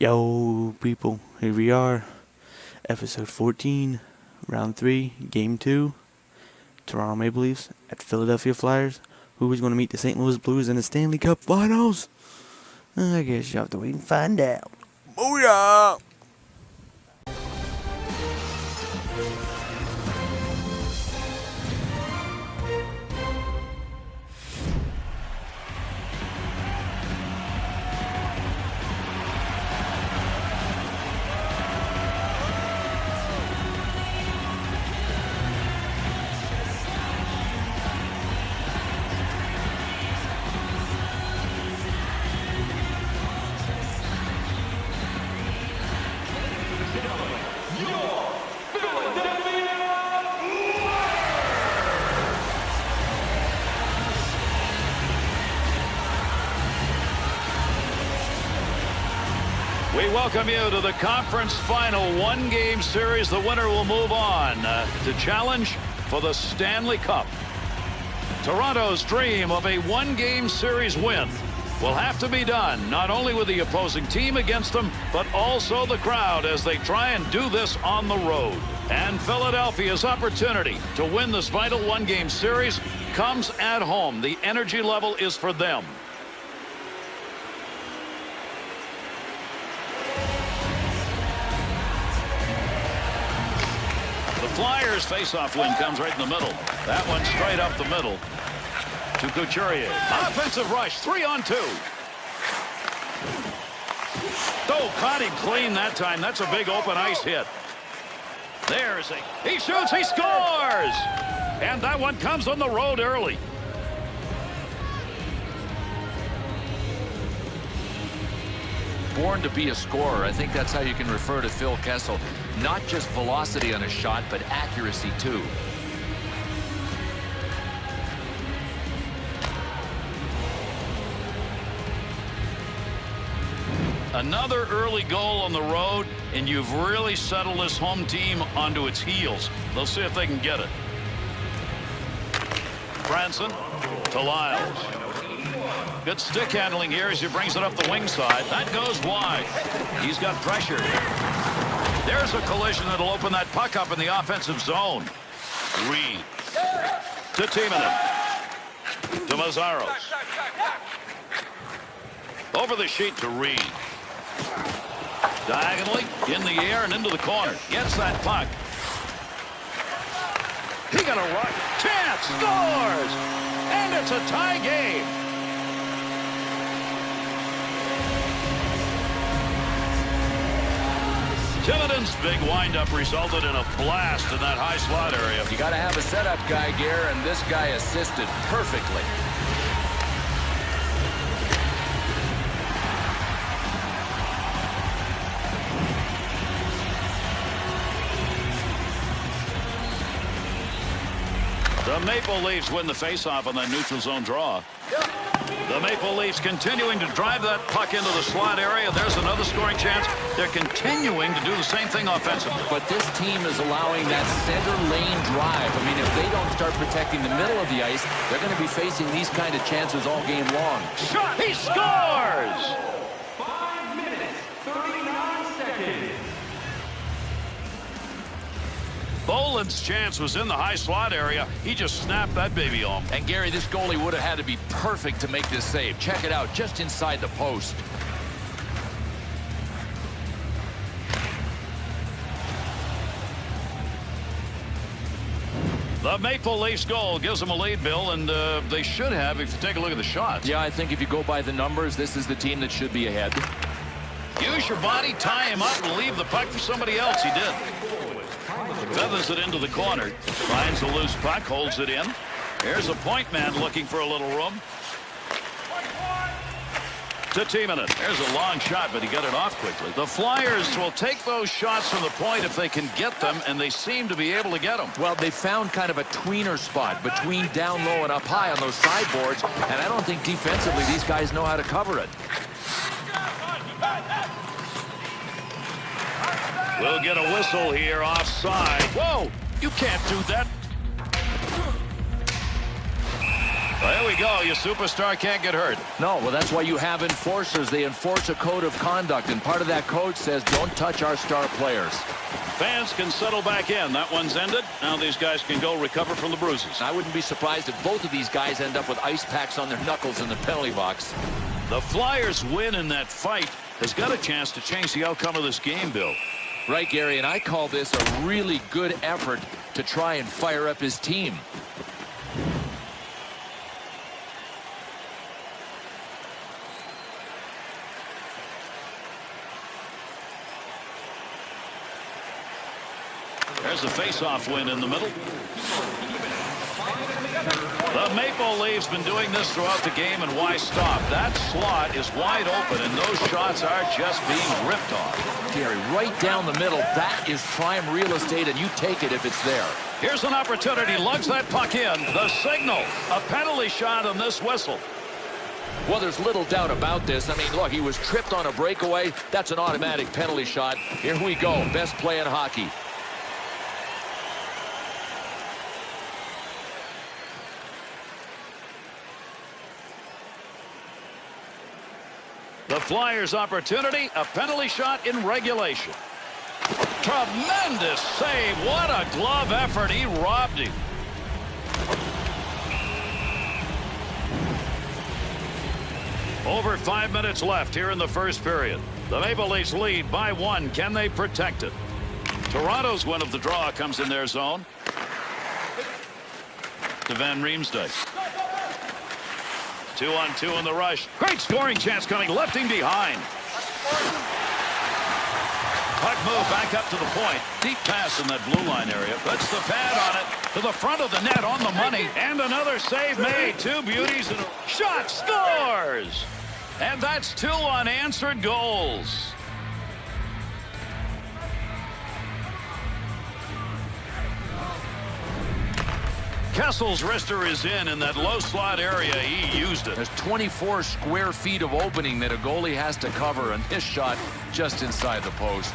Yo, people, here we are. Episode 14, Round 3, Game 2. Toronto Maple Leafs at Philadelphia Flyers. Who is going to meet the St. Louis Blues in the Stanley Cup Finals? I guess you have to wait and find out. Booyah! We welcome you to the conference final one-game series. The winner will move on to challenge for the Stanley Cup. Toronto's dream of a one-game series win will have to be done not only with the opposing team against them, but also the crowd as they try and do this on the road. And Philadelphia's opportunity to win this vital one-game series comes at home. The energy level is for them. The Flyers' face-off win comes right in the middle. That one straight up the middle to Couturier. Offensive rush, 3-on-2. Oh, caught him clean that time. That's a big open ice hit. There's he shoots, he scores! And that one comes on the road early. Born to be a scorer. I think that's how you can refer to Phil Kessel. Not just velocity on a shot, but accuracy too. Another early goal on the road, and you've really settled this home team onto its heels. They'll see if they can get it. Franson to Lyles. Good stick handling here as he brings it up the wing side. That goes wide. He's got pressure. There's a collision that'll open that puck up in the offensive zone. Reed to Timonen. To Mazzaros. Over the sheet to Reed. Diagonally in the air and into the corner. Gets that puck. He got a rock. Chance scores! And it's a tie game. Timonen's big windup resulted in a blast in that high slot area. You got to have a setup guy, Gare, and this guy assisted perfectly. The Maple Leafs win the faceoff on that neutral zone draw. The Maple Leafs continuing to drive that puck into the slot area. There's another scoring chance. They're continuing to do the same thing offensively. But this team is allowing that center lane drive. I mean, if they don't start protecting the middle of the ice, they're going to be facing these kind of chances all game long. Shot! He scores! 5 minutes, 39 seconds. Boland's chance was in the high slot area. He just snapped that baby home. And Gary, this goalie would have had to be perfect to make this save. Check it out, just inside the post. The Maple Leafs goal gives them a lead, Bill, and they should have if you take a look at the shots. Yeah, I think if you go by the numbers, this is the team that should be ahead. Use your body, tie him up, and leave the puck for somebody else. He did. Feathers it into the corner. Finds a loose puck, holds it in. Here's a point man looking for a little room. To Timonen. There's a long shot, but he got it off quickly. The Flyers will take those shots from the point if they can get them, and they seem to be able to get them. Well, they found kind of a tweener spot between down low and up high on those sideboards, and I don't think defensively these guys know how to cover it. We'll get a whistle here offside. Whoa! You can't do that. There we go. Your superstar can't get hurt. No, well, that's why you have enforcers. They enforce a code of conduct, and part of that code says don't touch our star players. Fans can settle back in. That one's ended. Now these guys can go recover from the bruises. I wouldn't be surprised if both of these guys end up with ice packs on their knuckles in the penalty box. The Flyers' win in that fight has got a chance to change the outcome of this game, Bill. Right, Gary, and I call this a really good effort to try and fire up his team. There's a face-off win in the middle. The Maple Leafs been doing this throughout the game, and why stop? That slot is wide open, and those shots are just being ripped off. Gary, right down the middle, that is prime real estate, and you take it if it's there. Here's an opportunity, lugs that puck in. The signal, a penalty shot on this whistle. Well, there's little doubt about this. I mean, look, he was tripped on a breakaway. That's an automatic penalty shot. Here we go, best play in hockey. The Flyers' opportunity, a penalty shot in regulation. Tremendous save. What a glove effort. He robbed him. Over 5 minutes left here in the first period. The Maple Leafs lead by 1. Can they protect it? Toronto's win of the draw comes in their zone. To Van Riemsdyk. 2-on-2 in the rush. Great scoring chance coming. Left him behind. Puck move back up to the point. Deep pass in that blue line area. Puts the pad on it. To the front of the net on the money. And another save made. Two beauties. And a shot scores. And that's 2 unanswered goals. Kessel's wrister is in that low slot area. He used it. There's 24 square feet of opening that a goalie has to cover, and this shot just inside the post.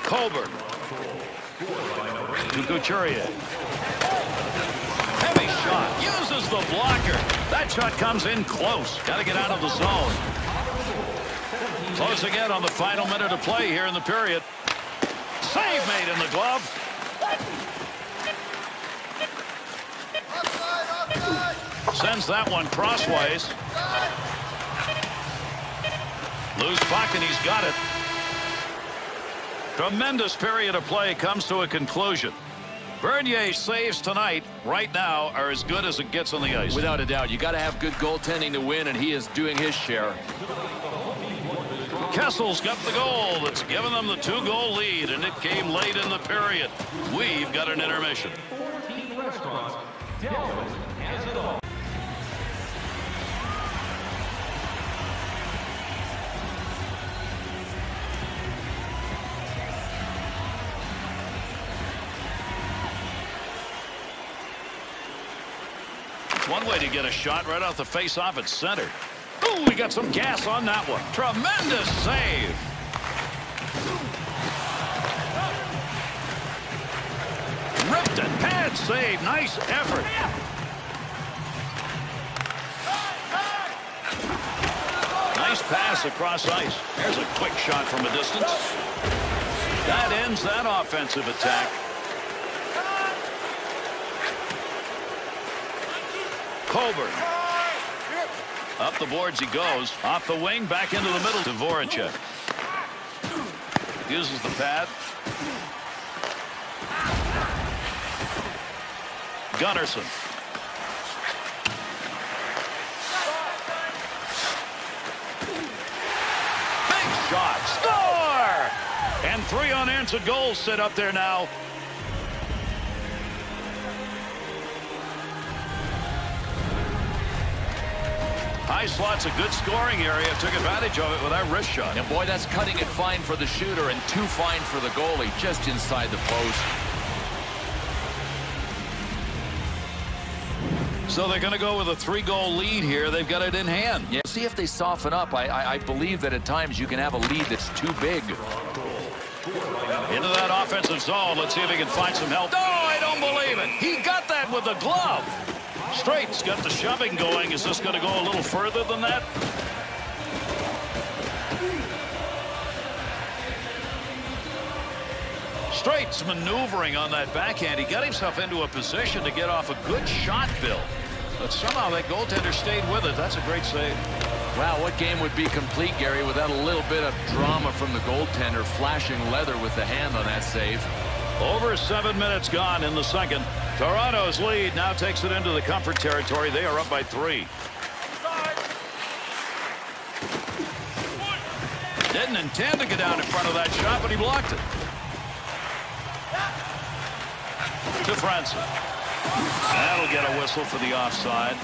Colbert to Couturier. Heavy shot. Uses the blocker. That shot comes in close. Got to get out of the zone. Close again on the final minute of play here in the period. Save made in the glove. Sends that one crossways. Loose puck, and he's got it. Tremendous period of play comes to a conclusion. Bernier's saves tonight, right now, are as good as it gets on the ice. Without a doubt, you got to have good goaltending to win, and he is doing his share. Kessel's got the goal that's given them the 2-goal lead, and it came late in the period. We've got an intermission. 14 Restaurants. Dallas has it all. One way to get a shot right off the face-off at center. Ooh, we got some gas on that one. Tremendous save. Ripped it. Pad save. Nice effort. Nice pass across ice. There's a quick shot from a distance. That ends that offensive attack. Colbert. Up the boards he goes. Off the wing, back into the middle to Voracek. Uses the pad. Gunnarsson. Big shot. Score! And 3 unanswered goals sit up there now. High slot's a good scoring area. Took advantage of it with that wrist shot. And boy, that's cutting it fine for the shooter and too fine for the goalie, just inside the post. So they're going to go with a 3-goal lead here. They've got it in hand. Yeah, see if they soften up. I believe that at times you can have a lead that's too big. Into that offensive zone. Let's see if he can find some help. Oh, I don't believe it. He got that with the glove. Straight's got the shoving going. Is this going to go a little further than that? Straight's maneuvering on that backhand. He got himself into a position to get off a good shot, Bill. But somehow that goaltender stayed with it. That's a great save. Wow, what game would be complete, Gary, without a little bit of drama from the goaltender flashing leather with the hand on that save. Over 7 minutes gone in the second. Toronto's lead now takes it into the comfort territory. They are up by 3. Didn't intend to get down in front of that shot, but he blocked it. To Francis. That'll get a whistle for the offside.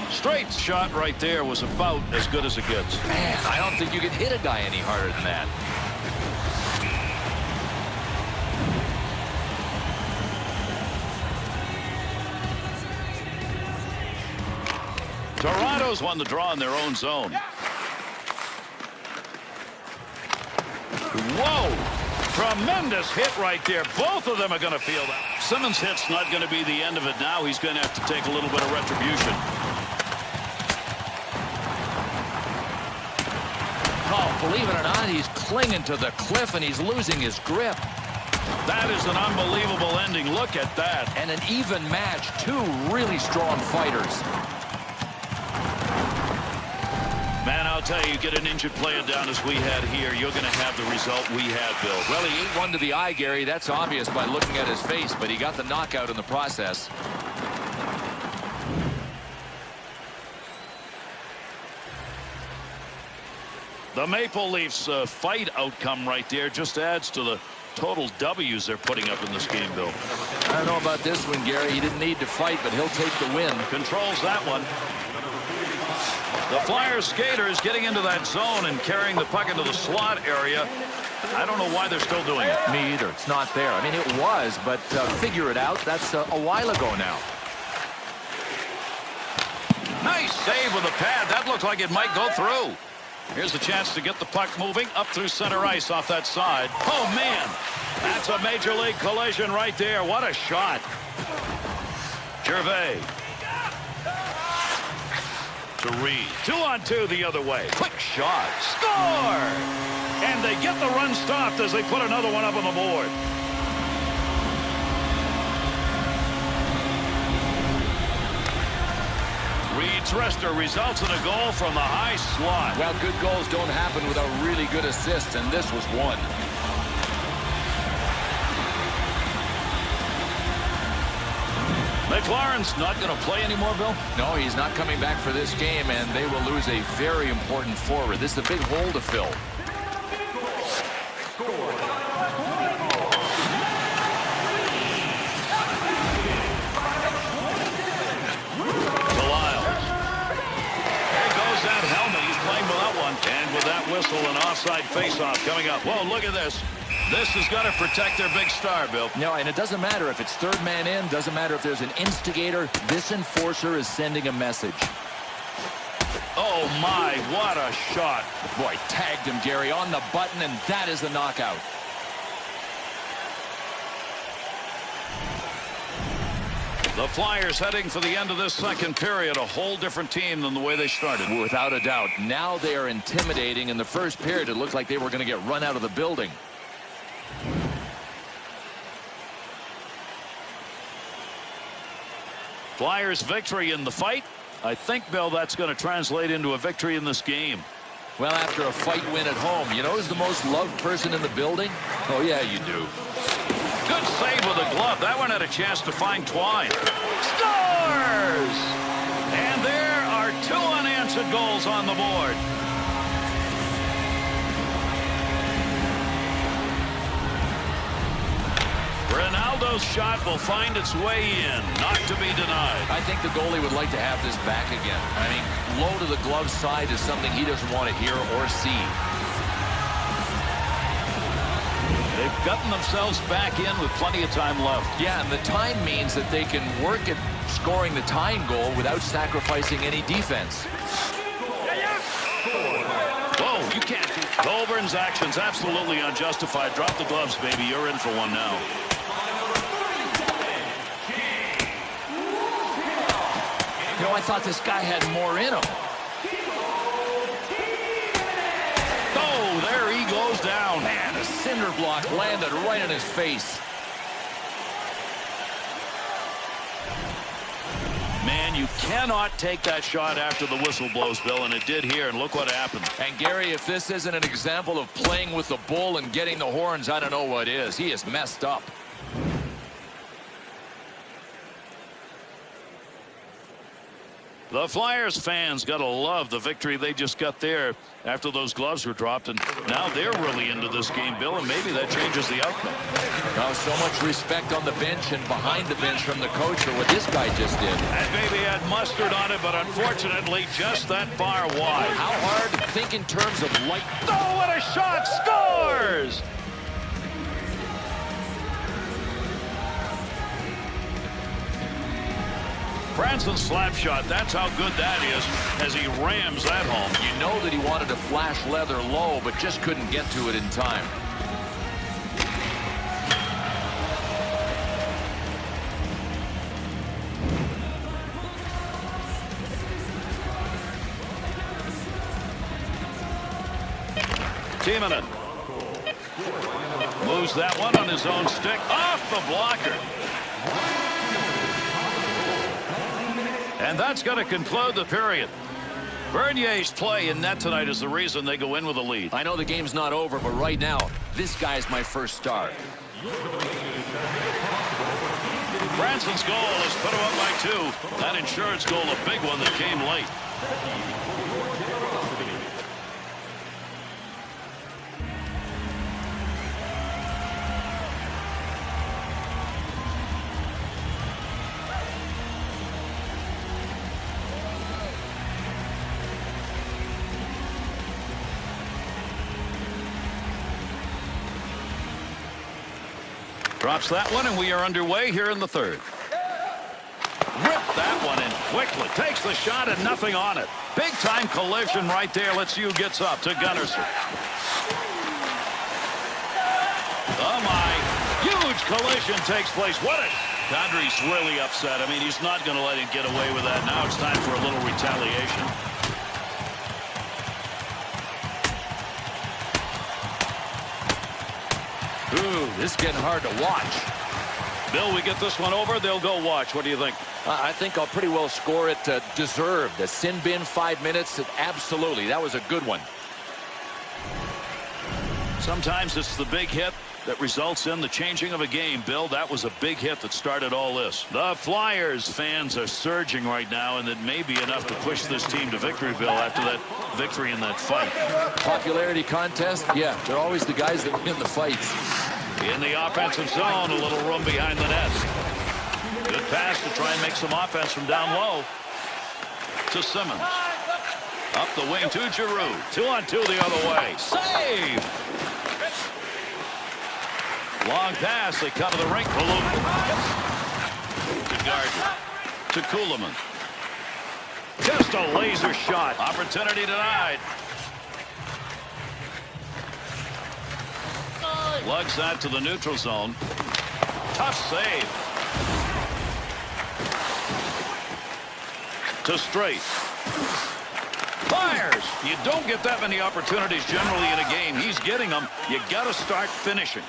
Straight's shot right there was about as good as it gets. Man, I don't think you can hit a guy any harder than that. Toronto's won the draw in their own zone. Whoa! Tremendous hit right there. Both of them are going to feel that. Simmons' hit's not going to be the end of it now. He's going to have to take a little bit of retribution. Oh, believe it or not, he's clinging to the cliff and he's losing his grip. That is an unbelievable ending. Look at that. And an even match. 2 really strong fighters. Man, I'll tell you, get an injured player down as we had here, you're going to have the result we had, Bill. Well, he ate one to the eye, Gary. That's obvious by looking at his face, but he got the knockout in the process. The Maple Leafs fight outcome right there just adds to the total W's they're putting up in this game, Bill. I don't know about this one, Gary. He didn't need to fight, but he'll take the win. Controls that one. The Flyers skaters getting into that zone and carrying the puck into the slot area. I don't know why they're still doing it. Me either. It's not there. I mean, it was, but figure it out. That's a while ago now. Nice save with the pad. That looked like it might go through. Here's a chance to get the puck moving up through center ice off that side. Oh, man. That's a major league collision right there. What a shot. Gervais. To Reed. 2-on-2 the other way. Quick shot. Score! And they get the run stopped as they put another one up on the board. Reed's wrister results in a goal from the high slot. Well, good goals don't happen without really good assists, and this was one. McLaurin's not going to play anymore, Bill? No, he's not coming back for this game, and they will lose a very important forward. This is a big hole to fill. And with that whistle, an offside faceoff coming up. Whoa, look at this. This has got to protect their big star, Bill. No, and it doesn't matter if it's third man in. Doesn't matter if there's an instigator. This enforcer is sending a message. Oh, my, what a shot. Boy, tagged him, Gary, on the button, and that is the knockout. The Flyers heading for the end of this second period. A whole different team than the way they started. Without a doubt. Now they are intimidating. In the first period, it looked like they were going to get run out of the building. Flyers victory in the fight. I think, Bill, that's going to translate into a victory in this game. Well, after a fight win at home, you know who's the most loved person in the building? Oh, yeah, you do. Good save with a glove. That one had a chance to find Twine. Scores! And there are 2 unanswered goals on the board. Ronaldo's shot will find its way in, not to be denied. I think the goalie would like to have this back again. I mean, low to the glove side is something he doesn't want to hear or see. They've gotten themselves back in with plenty of time left. Yeah, and the time means that they can work at scoring the tying goal without sacrificing any defense. Whoa, you can't. Colburn's actions absolutely unjustified. Drop the gloves, baby. You're in for one now. You know, I thought this guy had more in him. Oh, there he goes down. Man, a cinder block landed right in his face. Man, you cannot take that shot after the whistle blows, Bill, and it did here, and look what happened. And Gary, if this isn't an example of playing with the bull and getting the horns, I don't know what is. He is messed up. The Flyers fans got to love the victory they just got there after those gloves were dropped, and now they're really into this game, Bill, and maybe that changes the outcome. Now, so much respect on the bench and behind the bench from the coach for what this guy just did. That baby had mustard on it, but unfortunately just that far wide. How hard? Think in terms of light. Oh, what a shot! Scores! Branson's slap shot, that's how good that is as he rams that home. You know that he wanted to flash leather low, but just couldn't get to it in time. Timonen moves that one on his own stick off the blocker. And that's going to conclude the period. Bernier's play in net tonight is the reason they go in with a lead. I know the game's not over, but right now, this guy's my first star. Branson's goal has put him up by 2. That insurance goal, a big one that came late. Drops that one, and we are underway here in the third. Rip that one in quickly. Takes the shot and nothing on it. Big-time collision right there. Let's see who gets up to Gunnarsson. Oh, my. Huge collision takes place. What a... Kadri's really upset. I mean, he's not going to let him get away with that. Now it's time for a little retaliation. Ooh, this is getting hard to watch. Bill, we get this one over, they'll go watch. What do you think? I think I'll pretty well score it deserved. The sin bin 5 minutes, absolutely. That was a good one. Sometimes it's the big hit that results in the changing of a game. Bill, that was a big hit that started all this. The Flyers fans are surging right now, and it may be enough to push this team to victory, Bill, after that victory in that fight. Popularity contest? Yeah, they're always the guys that win the fights. In the offensive zone, a little room behind the net. Good pass to try and make some offense from down low. To Simmons. Up the wing to Giroux. 2-on-2 the other way. Save! Long pass. They come to the rink. To Gardner. To Kuhlman. Just a laser shot. Opportunity denied. Lugs that to the neutral zone. Tough save. To Straight. Fires. You don't get that many opportunities generally in a game. He's getting them. You got to start finishing.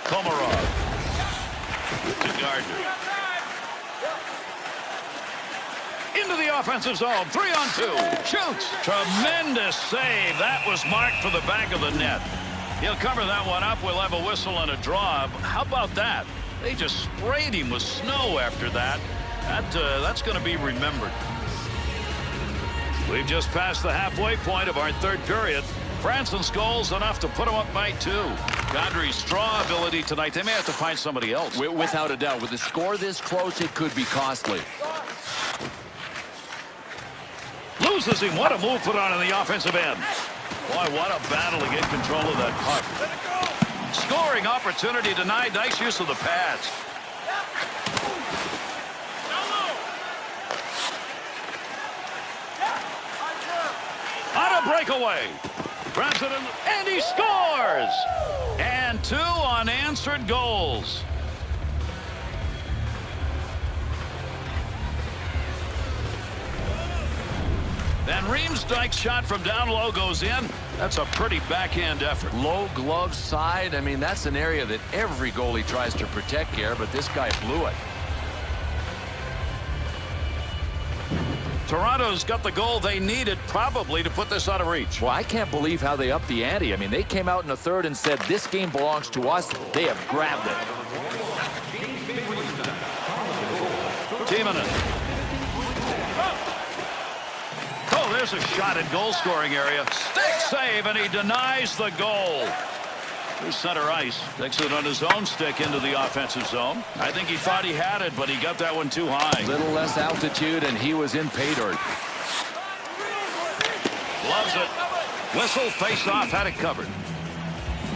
Komarov. To Gardner. Into the offensive zone. 3-on-2. Shoots. Tremendous save. That was marked for the back of the net. He'll cover that one up. We'll have a whistle and a draw. How about that? They just sprayed him with snow after that. That's going to be remembered. We've just passed the halfway point of our third period. Branson's goal's enough to put him up by 2. Kadri's draw ability tonight. They may have to find somebody else. Without a doubt. With a score this close, it could be costly. Loses him. What a move put on in the offensive end. Boy, what a battle to get control of that puck. Scoring opportunity denied. Nice use of the pads. On a breakaway. Grabs it in, and he scores! And 2 unanswered goals. And Riemsdyk's shot from down low goes in. That's a pretty backhand effort. Low glove side. I mean, that's an area that every goalie tries to protect, Gare, but this guy blew it. Toronto's got the goal they needed probably to put this out of reach. Well, I can't believe how they upped the ante. I mean, they came out in the third and said, this game belongs to us. They have grabbed it. Timonen. Oh, there's a shot at goal scoring area. Stick save, and he denies the goal. Through center ice. Takes it on his own stick into the offensive zone. I think he thought he had it, but he got that one too high. Little less altitude, and he was in pay dirt. Loves it. Whistle, face off, had it covered.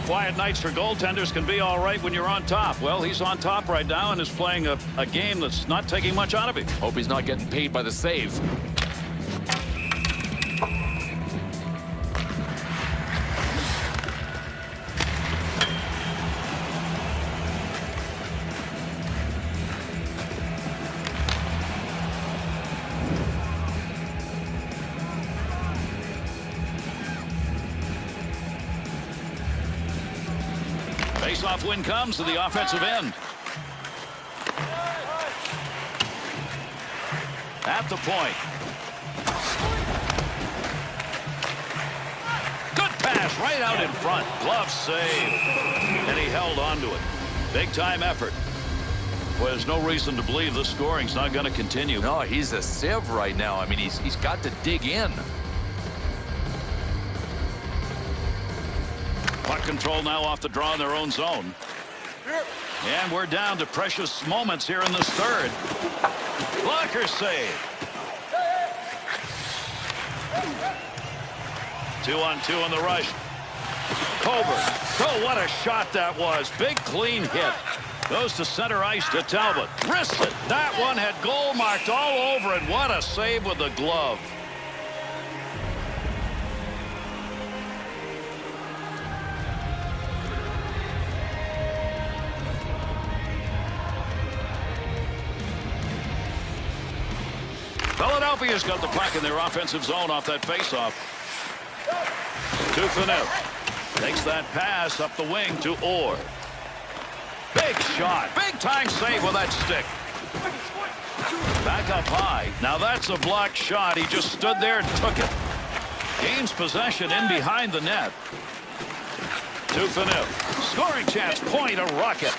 Quiet nights for goaltenders can be all right when you're on top. Well, he's on top right now and is playing a game that's not taking much out of him. Hope he's not getting paid by the save. Face-off win comes to the offensive end. At the point. Good pass right out in front. Glove save. And he held on to it. Big-time effort. Well, there's no reason to believe this scoring's not going to continue. No, he's a sieve right now. I mean, he's got to dig in. Puck control now off the draw in their own zone. And we're down to precious moments here in this third. Blocker save. 2-on-2 on the rush. Coburn. Oh, what a shot that was. Big clean hit. Goes to center ice to Talbot. Wrists it. That one had goal marked all over it. What a save with the glove. Philadelphia's got the puck in their offensive zone off that faceoff. To Finette. Takes that pass up the wing to Orr. Big shot. Big time save with that stick. Back up high. Now that's a blocked shot. He just stood there and took it. Gains possession in behind the net. To Finette. Scoring chance. Point, a rocket.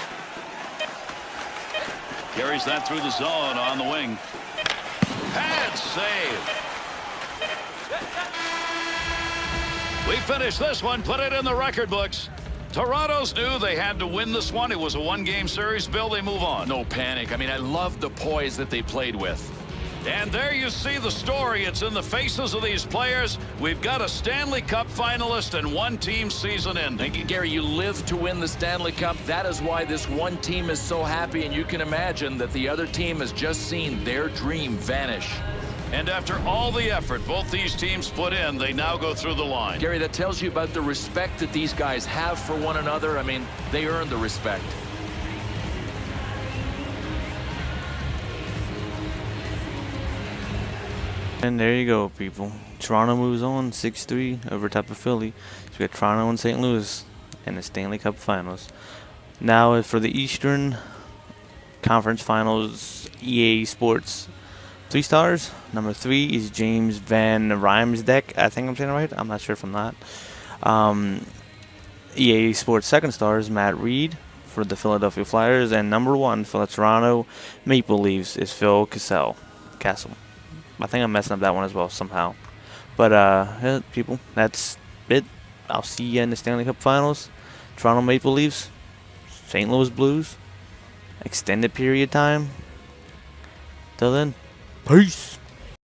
Carries that through the zone on the wing. Pad save. We finished this one, put it in the record books. Toronto's knew they had to win this one. It was a one-game series. Bill, they move on. No panic. I mean, I love the poise that they played with. And there you see the story. It's in the faces of these players. We've got a Stanley Cup finalist and one team season ending. And Gary, you live to win the Stanley Cup. That is why this one team is so happy, and you can imagine that the other team has just seen their dream vanish. And after all the effort both these teams put in, they now go through the line. Gary, that tells you about the respect that these guys have for one another. I mean, they earn the respect. And there you go, people. Toronto moves on 6-3 over top of Philly. So we got Toronto and St. Louis in the Stanley Cup Finals. Now for the Eastern Conference Finals, EA Sports 3 stars. Number 3 is James Van Riemsdyk. I think I'm saying it right. I'm not sure if I'm not. EA Sports 2nd stars, Matt Reed for the Philadelphia Flyers. And number 1 for the Toronto Maple Leafs is Phil Castle. I think I'm messing up that one as well somehow. But, yeah, people, that's it. I'll see you in the Stanley Cup Finals. Toronto Maple Leafs, St. Louis Blues, extended period time. Till then, peace.